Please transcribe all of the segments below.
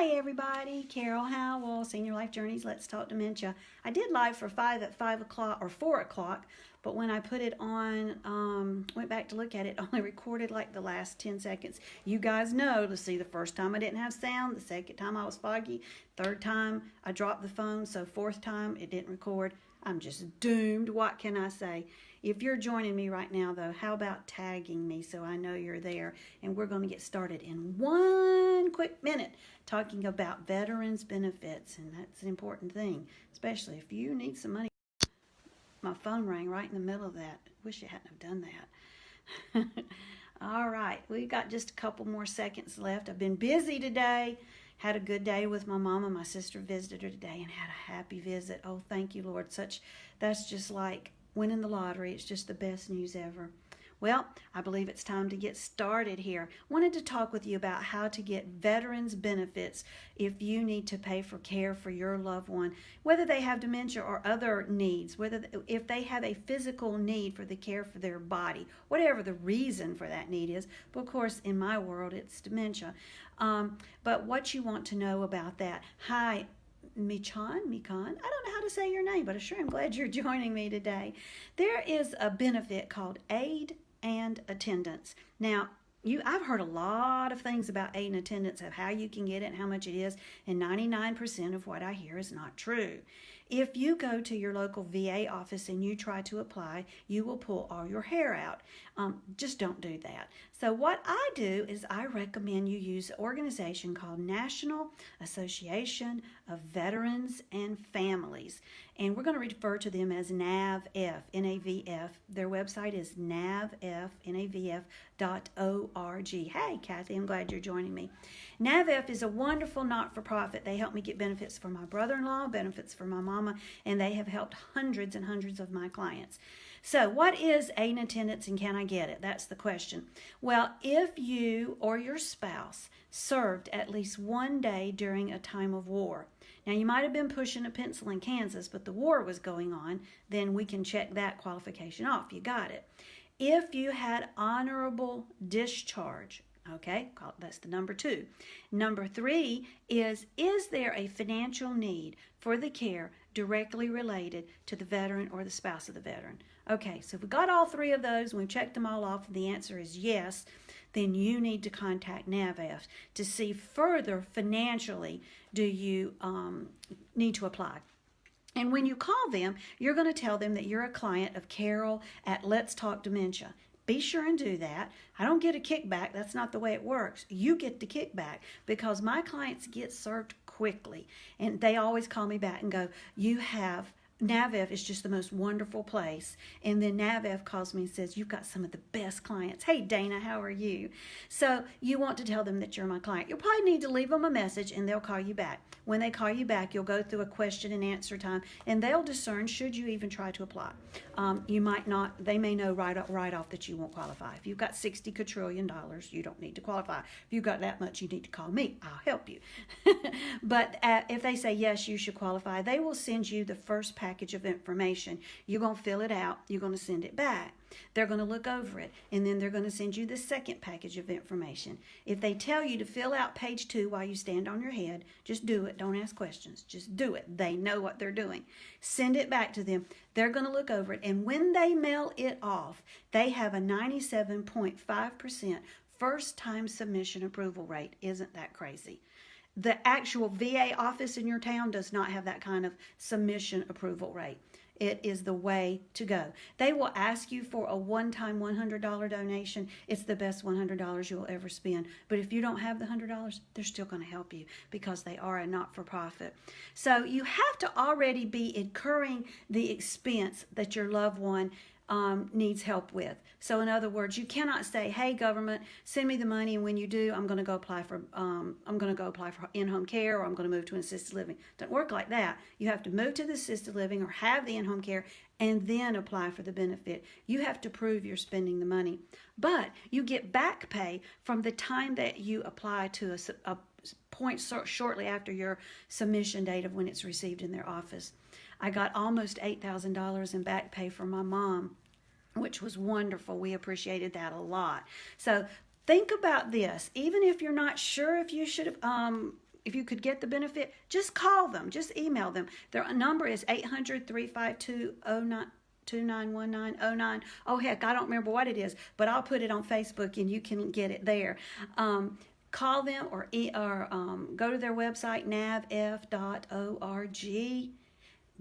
Hi everybody, Carol Howell, Senior Life Journeys, Let's Talk Dementia. I did live for 5 at 5 o'clock or 4 o'clock, but when I put it on, went back to look at it, only recorded like the last 10 seconds. You guys know, to see, the first time I didn't have sound, the second time I was foggy, third time I dropped the phone, so fourth time it didn't record. I'm just doomed. What can I say? If you're joining me right now, though, how about tagging me so I know you're there? And we're going to get started in one quick minute talking about veterans benefits, and that's an important thing, especially if you need some money. My phone rang right in the middle of that. Wish it hadn't have done that. All right, we've got just a couple more seconds left. I've been busy today. Had a good day with my mama. My sister visited her today and had a happy visit. Oh, thank you, Lord. That's just like winning the lottery. It's just the best news ever. Well, I believe it's time to get started here. Wanted to talk with you about how to get veterans benefits if you need to pay for care for your loved one, whether they have dementia or other needs, if they have a physical need for the care for their body, whatever the reason for that need is. But of course, in my world, it's dementia. But what you want to know about that. Hi, Michan, I don't know how to say your name, but I sure am glad you're joining me today. There is a benefit called aid and attendance. Now, I've heard a lot of things about aid and attendance, of how you can get it and how much it is, and 99% of what I hear is not true. If you go to your local VA office and you try to apply, you will pull all your hair out. Just don't do that. So what I do is I recommend you use an organization called National Association of Veterans and Families. And we're going to refer to them as NAVF, N-A-V-F. Their website is NAVF, NAVF.org. Hey, Kathy, I'm glad you're joining me. NAVF is a wonderful not-for-profit. They help me get benefits for my brother-in-law, benefits for my mama, and they have helped hundreds and hundreds of my clients. So what is aid and attendance, and can I get it? That's the question. Well, if you or your spouse served at least one day during a time of war, now you might have been pushing a pencil in Kansas, but the war was going on, then we can check that qualification off. You got it. If you had honorable discharge, okay, that's the number 2. Number 3 is there a financial need for the care directly related to the veteran or the spouse of the veteran? Okay, so if we got all 3 of those and we've checked them all off and the answer is yes, then you need to contact NAVF to see further financially do you need to apply. And when you call them, you're going to tell them that you're a client of Carol at Let's Talk Dementia. Be sure and do that. I don't get a kickback. That's not the way it works. You get the kickback because my clients get served quickly. And they always call me back and go, NAVF is just the most wonderful place. And then NAVF calls me and says, you've got some of the best clients. Hey, Dana, how are you? So you want to tell them that you're my client. You'll probably need to leave them a message and they'll call you back. When they call you back, you'll go through a question and answer time and they'll discern should you even try to apply. You might not, they may know right off that you won't qualify. If you've got $60 quadrillion, you don't need to qualify. If you've got that much, you need to call me. I'll help you. But if they say, yes, you should qualify, they will send you the first package of information. You're going to fill it out. You're going to send it back. They're going to look over it, and then they're going to send you the second package of information. If they tell you to fill out page 2 while you stand on your head, just do it. Don't ask questions. Just do it. They know what they're doing. Send it back to them. They're going to look over it, and when they mail it off, they have a 97.5% first-time submission approval rate. Isn't that crazy? The actual VA office in your town does not have that kind of submission approval rate. It is the way to go. They will ask you for a one-time $100 donation. It's the best $100 you'll ever spend. But if you don't have the $100, they're still going to help you because they are a not-for-profit. So you have to already be incurring the expense that your loved one needs help with. So in other words, you cannot say, hey, government, send me the money, and when you do, I'm going to go apply for in-home care, or I'm going to move to an assisted living. It doesn't work like that. You have to move to the assisted living or have the in-home care and then apply for the benefit. You have to prove you're spending the money. But you get back pay from the time that you apply to a point shortly after your submission date of when it's received in their office. I got almost $8,000 in back pay from my mom, which was wonderful. We appreciated that a lot. So think about this. Even if you're not sure if you should if you could get the benefit, just call them, just email them. Their number is 800-352-291909. Oh, heck, I don't remember what it is, but I'll put it on Facebook and you can get it there. Call them or go to their website, navf.org.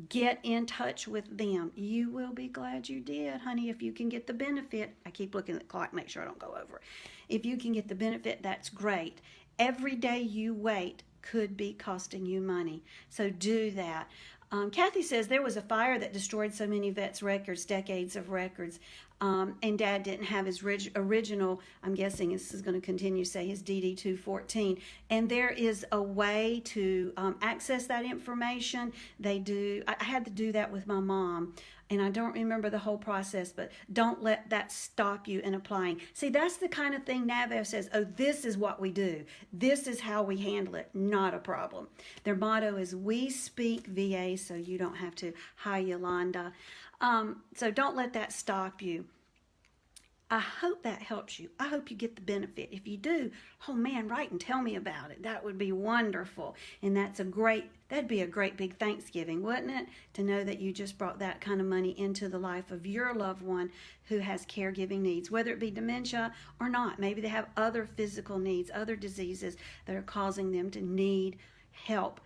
Get in touch with them. You will be glad you did, honey, if you can get the benefit. I keep looking at the clock, make sure I don't go over. If you can get the benefit, that's great. Every day you wait could be costing you money. So do that. Kathy says there was a fire that destroyed so many vets' records, decades of records, and Dad didn't have his original, I'm guessing this is going to continue to say, his DD-214. And there is a way to access that information. I had to do that with my mom, and I don't remember the whole process, but don't let that stop you in applying. See, that's the kind of thing NAVF says, oh, this is what we do. This is how we handle it. Not a problem. Their motto is, we speak VA, so you don't have to. Hi, Yolanda. So don't let that stop you. I hope that helps you. I hope you get the benefit. If you do, oh man, write and tell me about it. That would be wonderful. And that'd be a great big Thanksgiving, wouldn't it? To know that you just brought that kind of money into the life of your loved one who has caregiving needs, whether it be dementia or not. Maybe they have other physical needs, other diseases that are causing them to need help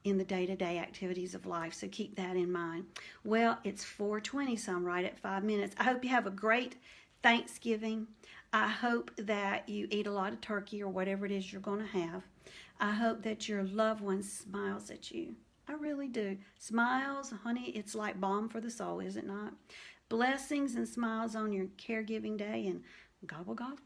in the day-to-day activities of life. So keep that in mind. Well, it's 4:20, so I'm right at 5 minutes. I hope you have a great Thanksgiving. I hope that you eat a lot of turkey or whatever it is you're going to have. I hope that your loved one smiles at you. I really do. Smiles, honey, it's like balm for the soul, is it not? Blessings and smiles on your caregiving day, and gobble, gobble.